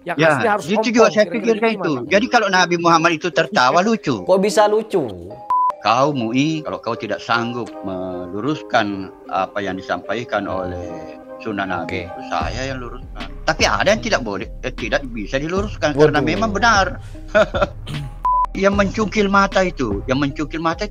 Yang Ya, asli harus itu juga ompong. saya Kira-kira pikirkan gitu itu. gimana? Jadi kalau Nabi Muhammad itu tertawa lucu. Kok bisa lucu? Kau MUI, kalau kau tidak sanggup meluruskan apa yang disampaikan oleh Sunan Nabi, Oke. itu saya yang luruskan. Tapi ada yang tidak boleh, tidak bisa diluruskan karena Waduh. memang benar. Yang mencungkil mata itu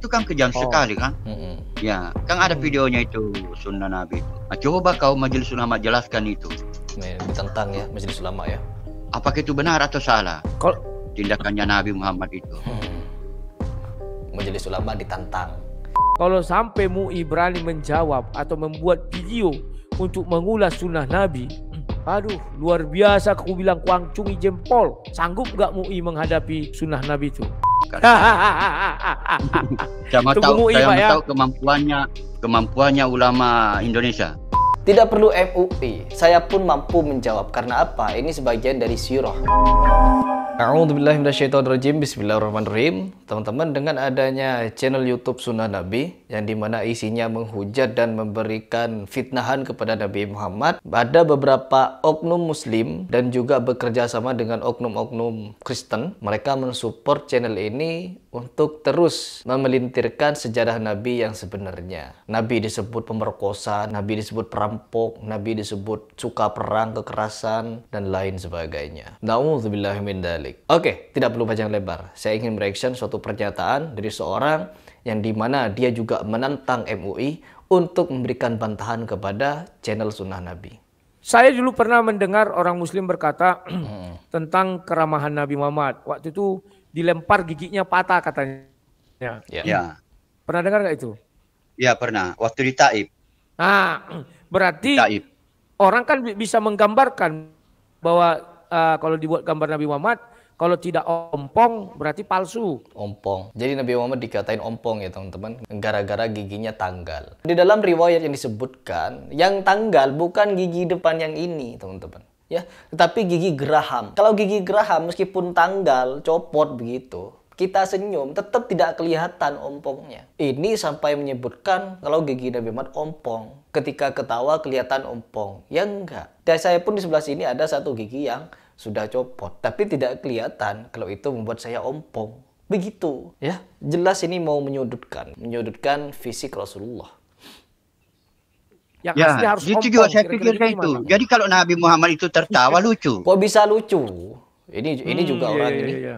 kan kejam sekali kan? Mm-mm. Ya, kan ada videonya itu Sunan Nabi itu. Nah, coba kau Majelis Ulama jelaskan itu. Nih, ditentang ya Majelis Ulama ya. Apakah itu benar atau salah Kalau tindakannya Nabi Muhammad itu? Majelis Ulama ditantang. Kalau sampai MUI berani menjawab atau membuat video untuk mengulas sunnah Nabi, aduh luar biasa, aku bilang kuangcungi jempol. Sanggup gak MUI menghadapi sunnah Nabi itu? Saya mau Tunggu tahu, MUI, saya Pak, mau ya. tahu kemampuannya ulama Indonesia. Tidak perlu MUI, saya pun mampu menjawab. Karena apa? Ini sebagian dari sirah. A'udzubillahi minasyaitonirrajim. Bismillahirrahmanirrahim. Teman-teman, dengan adanya channel YouTube Sunnah Nabi yang dimana isinya menghujat dan memberikan fitnahan kepada Nabi Muhammad, ada beberapa oknum muslim dan juga bekerja sama dengan oknum-oknum Kristen. Mereka mensupport channel ini untuk terus memelintirkan sejarah Nabi yang sebenarnya. Nabi disebut pemerkosa, Nabi disebut perampok, Nabi disebut suka perang, kekerasan, dan lain sebagainya. Na'udzubillahi min dzalik. Oke, tidak perlu panjang lebar. Saya ingin mereaction suatu pernyataan dari seorang yang dimana dia juga menantang MUI untuk memberikan bantahan kepada channel Sunnah Nabi. Saya dulu pernah mendengar orang muslim berkata tentang keramahan Nabi Muhammad. Waktu itu dilempar giginya patah katanya. Ya, Pernah dengar nggak itu? ya pernah. Waktu di Taif. Nah, berarti Taif. orang kan bisa menggambarkan bahwa kalau dibuat gambar Nabi Muhammad, kalau tidak ompong berarti palsu. Ompong. Jadi Nabi Muhammad dikatain ompong ya teman-teman, gara-gara giginya tanggal. Di dalam riwayat yang disebutkan, yang tanggal bukan gigi depan yang ini teman-teman. Ya, tetapi gigi geraham. Kalau gigi geraham meskipun tanggal, copot begitu, kita senyum tetap tidak kelihatan ompongnya. Ini sampai menyebutkan kalau gigi Nabi Muhammad ompong. Ketika ketawa kelihatan ompong. Ya enggak. Dan saya pun di sebelah sini ada satu gigi yang sudah copot, tapi tidak kelihatan kalau itu membuat saya ompong. Begitu, ya. Jelas ini mau menyudutkan fisik Rasulullah. Yang Ya, asli harus itu ompong. juga saya Kira-kira pikirkan gitu itu. gimana? Jadi kalau Nabi Muhammad itu tertawa lucu. Kok bisa lucu? Ini juga orang ini. Iya.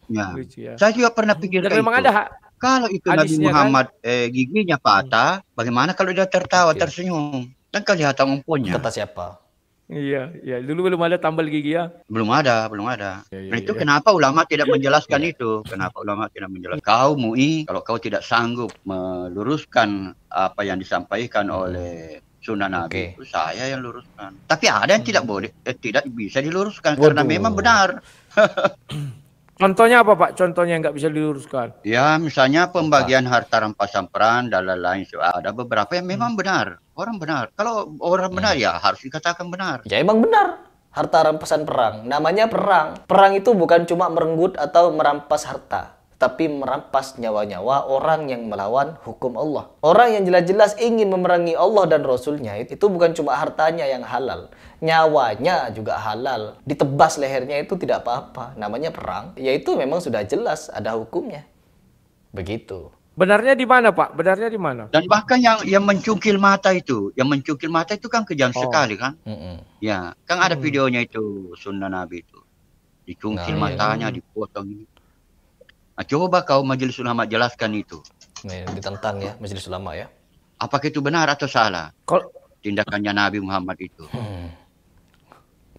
Ya. Lucu, ya. Saya juga pernah Dan pikirkan memang itu. ada Kalau itu Nabi hadisnya, Muhammad giginya patah, bagaimana kalau dia tertawa, tersenyum? Kan kelihatan ompongnya. Kata siapa? Iya. Dulu belum ada tambal gigi ya. Belum ada. Iya, Nah, itu iya. kenapa ulama tidak menjelaskan itu? Kenapa ulama tidak menjelaskan? Kau MUI, kalau kau tidak sanggup meluruskan apa yang disampaikan oleh Sunan Nabi, Oke. itu saya yang luruskan. Tapi ada yang tidak boleh, tidak bisa diluruskan karena Waduh. memang benar. Contohnya apa Pak? Contohnya yang nggak bisa diluruskan. Ya, misalnya pembagian harta rampasan perang dan lain-lain. Ada beberapa yang memang benar. Orang benar. Kalau orang benar ya harus dikatakan benar. Ya emang benar. Harta rampasan perang. Namanya perang. Perang itu bukan cuma merenggut atau merampas harta, tapi merampas nyawa-nyawa orang yang melawan hukum Allah. Orang yang jelas-jelas ingin memerangi Allah dan Rasulnya itu bukan cuma hartanya yang halal, nyawanya juga halal. Ditebas lehernya itu tidak apa-apa. Namanya perang. Yaitu memang sudah jelas ada hukumnya. Begitu. Benarnya di mana Pak? Benarnya di mana? Dan bahkan yang mencungkil mata itu, kan kejam sekali kan? Ya, kan ada videonya itu Sunan Nabi itu. Dicungkil Nah, iya. matanya, dipotong ini. Nah, coba kau Majelis Ulama jelaskan itu. Nih, ditentang ya Majelis Ulama ya. Apakah itu benar atau salah Kalau tindakannya Nabi Muhammad itu?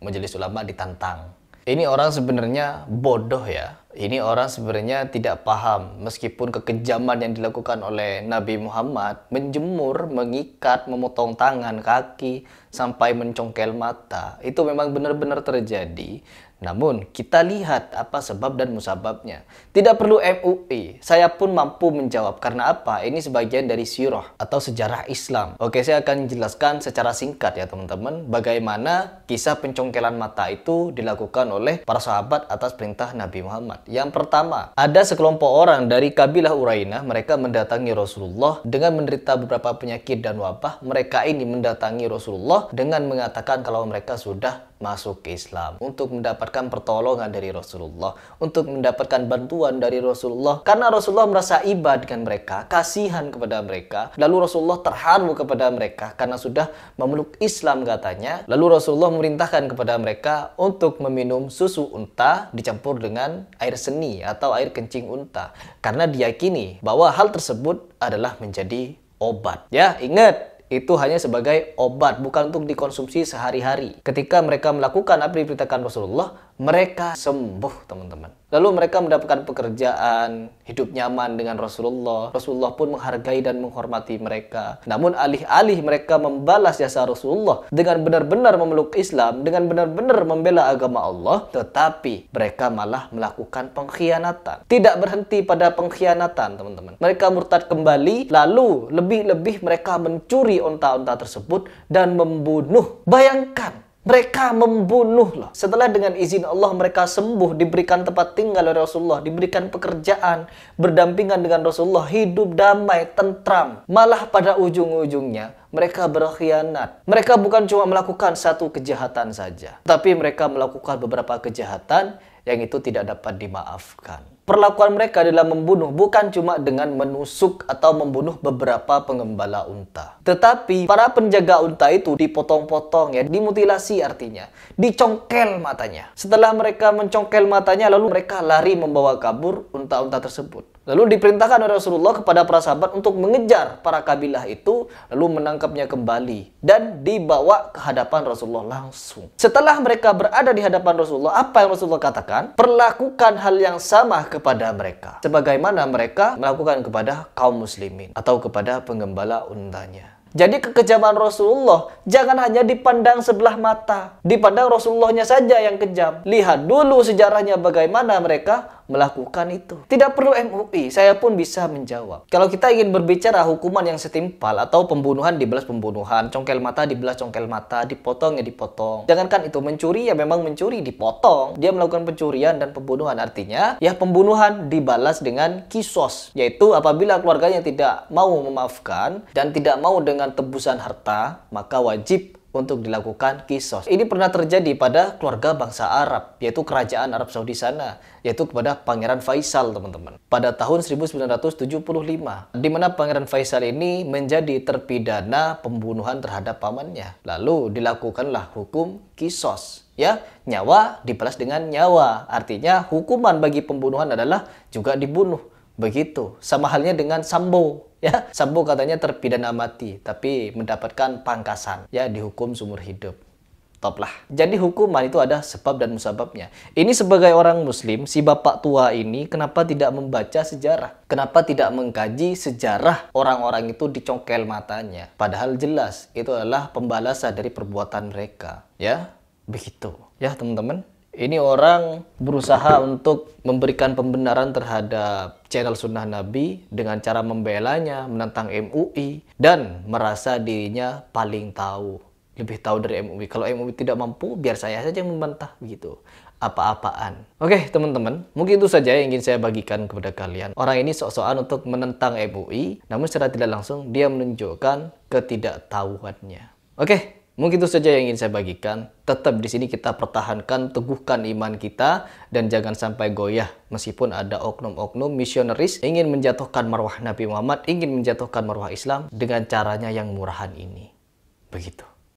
Majelis Ulama ditantang. Ini orang sebenarnya bodoh ya. Ini orang sebenarnya tidak paham meskipun kekejaman yang dilakukan oleh Nabi Muhammad, menjemur, mengikat, memotong tangan, kaki, sampai mencongkel mata, itu memang benar-benar terjadi. Namun kita lihat apa sebab dan musababnya. Tidak perlu MUI, saya pun mampu menjawab. Karena apa? Ini sebagian dari sirah atau sejarah Islam. Oke, saya akan jelaskan secara singkat ya teman-teman, bagaimana kisah pencongkelan mata itu dilakukan oleh para sahabat atas perintah Nabi Muhammad. Yang pertama, ada sekelompok orang dari kabilah Urainah. Mereka mendatangi Rasulullah dengan menderita beberapa penyakit dan wabah. Mereka ini mendatangi Rasulullah dengan mengatakan kalau mereka sudah masuk ke Islam, untuk mendapatkan pertolongan dari Rasulullah, untuk mendapatkan bantuan dari Rasulullah. Karena Rasulullah merasa iba dengan mereka, kasihan kepada mereka. Lalu Rasulullah terharu kepada mereka karena sudah memeluk Islam katanya. Lalu Rasulullah memerintahkan kepada mereka untuk meminum susu unta dicampur dengan air seni atau air kencing unta. Karena diyakini bahwa hal tersebut adalah menjadi obat. Ya, ingat, itu hanya sebagai obat, bukan untuk dikonsumsi sehari-hari. Ketika mereka melakukan apa yang diperintahkan Rasulullah, mereka sembuh, teman-teman. Lalu mereka mendapatkan pekerjaan, hidup nyaman dengan Rasulullah. Rasulullah pun menghargai dan menghormati mereka. Namun alih-alih mereka membalas jasa Rasulullah dengan benar-benar memeluk Islam, dengan benar-benar membela agama Allah, tetapi mereka malah melakukan pengkhianatan. Tidak berhenti pada pengkhianatan, teman-teman. Mereka murtad kembali, lalu lebih-lebih mereka mencuri unta-unta tersebut dan membunuh. Bayangkan, mereka membunuh loh. Setelah dengan izin Allah mereka sembuh, diberikan tempat tinggal oleh Rasulullah, diberikan pekerjaan, berdampingan dengan Rasulullah, hidup damai, tentram. Malah pada ujung-ujungnya mereka berkhianat. Mereka bukan cuma melakukan satu kejahatan saja, tapi mereka melakukan beberapa kejahatan yang itu tidak dapat dimaafkan. Perlakuan mereka adalah membunuh, bukan cuma dengan menusuk atau membunuh beberapa pengembala unta. Tetapi para penjaga unta itu dipotong-potong, ya, dimutilasi artinya. Dicongkel matanya. Setelah mereka mencongkel matanya, lalu mereka lari membawa kabur unta-unta tersebut. Lalu diperintahkan oleh Rasulullah kepada para sahabat untuk mengejar para kabilah itu, lalu menangkapnya kembali dan dibawa ke hadapan Rasulullah langsung. Setelah mereka berada di hadapan Rasulullah, apa yang Rasulullah katakan? Perlakukan hal yang sama kepada mereka, sebagaimana mereka melakukan kepada kaum muslimin atau kepada penggembala untanya. Jadi kekejaman Rasulullah jangan hanya dipandang sebelah mata, dipandang Rasulullahnya saja yang kejam. Lihat dulu sejarahnya bagaimana mereka melakukan itu. Tidak perlu MUI, saya pun bisa menjawab. Kalau kita ingin berbicara hukuman yang setimpal atau pembunuhan dibalas pembunuhan, congkel mata dibalas congkel mata, dipotong ya dipotong. Jangankan itu, mencuri ya memang mencuri, dipotong. Dia melakukan pencurian dan pembunuhan, artinya ya pembunuhan dibalas dengan kisos, yaitu apabila keluarganya tidak mau memaafkan dan tidak mau dengan tebusan harta, maka wajib untuk dilakukan kisos. Ini pernah terjadi pada keluarga bangsa Arab, yaitu kerajaan Arab Saudi sana, yaitu kepada Pangeran Faisal, teman-teman. Pada tahun 1975, di mana Pangeran Faisal ini menjadi terpidana pembunuhan terhadap pamannya. Lalu dilakukanlah hukum kisos. Ya, nyawa dibalas dengan nyawa. Artinya hukuman bagi pembunuhan adalah juga dibunuh. Begitu. Sama halnya dengan Sambo. Ya, Sambo katanya terpidana mati, tapi mendapatkan pangkasan, ya, dihukum seumur hidup. Top lah. Jadi hukuman itu ada sebab dan musababnya. Ini sebagai orang muslim, si bapak tua ini kenapa tidak membaca sejarah? Kenapa tidak mengkaji sejarah orang-orang itu dicongkel matanya? Padahal jelas itu adalah pembalasan dari perbuatan mereka. Ya, begitu. Ya, teman-teman. Ini orang berusaha untuk memberikan pembenaran terhadap channel Sunnah Nabi dengan cara membelanya, menentang MUI, dan merasa dirinya paling tahu, lebih tahu dari MUI. Kalau MUI tidak mampu, biar saya saja yang membantah, begitu. Apa-apaan. Oke, teman-teman, mungkin itu saja yang ingin saya bagikan kepada kalian. Orang ini sok-sokan untuk menentang MUI, namun secara tidak langsung dia menunjukkan ketidaktahuannya. Oke. Mungkin itu saja yang ingin saya bagikan. Tetap di sini kita pertahankan, teguhkan iman kita, dan jangan sampai goyah meskipun ada oknum-oknum misionaris ingin menjatuhkan marwah Nabi Muhammad, ingin menjatuhkan marwah Islam dengan caranya yang murahan ini. Begitu.